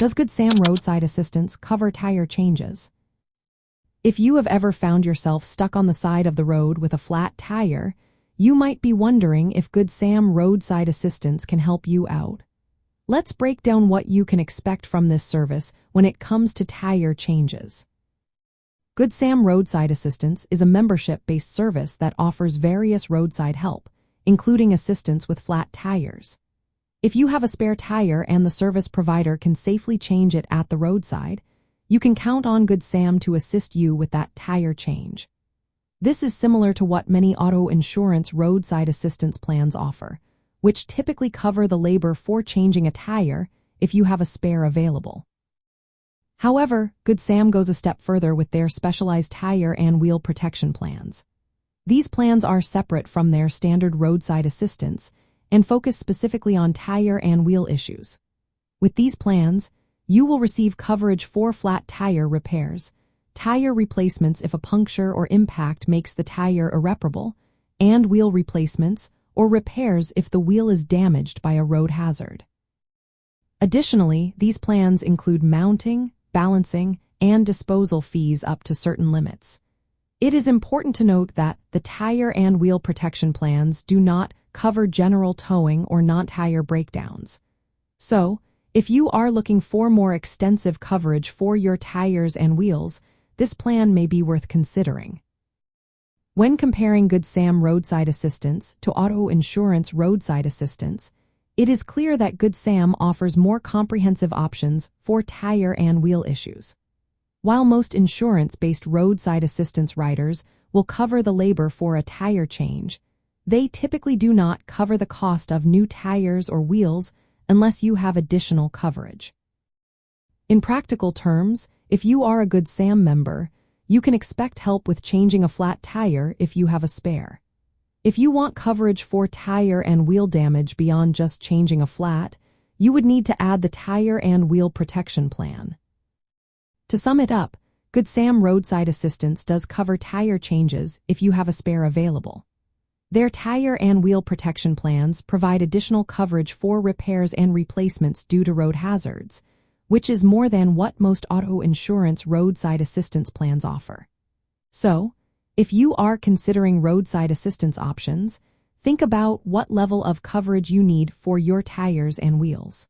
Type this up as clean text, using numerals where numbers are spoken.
Does Good Sam roadside assistance cover tire changes? If you have ever found yourself stuck on the side of the road with a flat tire, you might be wondering if Good Sam roadside assistance can help you out. Let's break down what you can expect from this service when it comes to tire changes. Good Sam roadside assistance is a membership-based service that offers various roadside help, including assistance with flat tires. If you have a spare tire and the service provider can safely change it at the roadside, you can count on Good Sam to assist you with that tire change. This is similar to what many auto insurance roadside assistance plans offer, which typically cover the labor for changing a tire if you have a spare available. However, Good Sam goes a step further with their specialized tire and wheel protection plans. These plans are separate from their standard roadside assistance and focus specifically on tire and wheel issues. With these plans, you will receive coverage for flat tire repairs, tire replacements if a puncture or impact makes the tire irreparable, and wheel replacements or repairs if the wheel is damaged by a road hazard. Additionally, these plans include mounting, balancing, and disposal fees up to certain limits. It is important to note that the tire and wheel protection plans do not cover general towing or non-tire breakdowns. So, if you are looking for more extensive coverage for your tires and wheels, this plan may be worth considering. When comparing Good Sam roadside assistance to auto insurance roadside assistance, it is clear that Good Sam offers more comprehensive options for tire and wheel issues. While most insurance-based roadside assistance riders will cover the labor for a tire change, they typically do not cover the cost of new tires or wheels unless you have additional coverage. In practical terms, if you are a Good Sam member, you can expect help with changing a flat tire if you have a spare. If you want coverage for tire and wheel damage beyond just changing a flat, you would need to add the tire and wheel protection plan. To sum it up, Good Sam roadside assistance does cover tire changes if you have a spare available. Their tire and wheel protection plans provide additional coverage for repairs and replacements due to road hazards, which is more than what most auto insurance roadside assistance plans offer. So, if you are considering roadside assistance options, think about what level of coverage you need for your tires and wheels.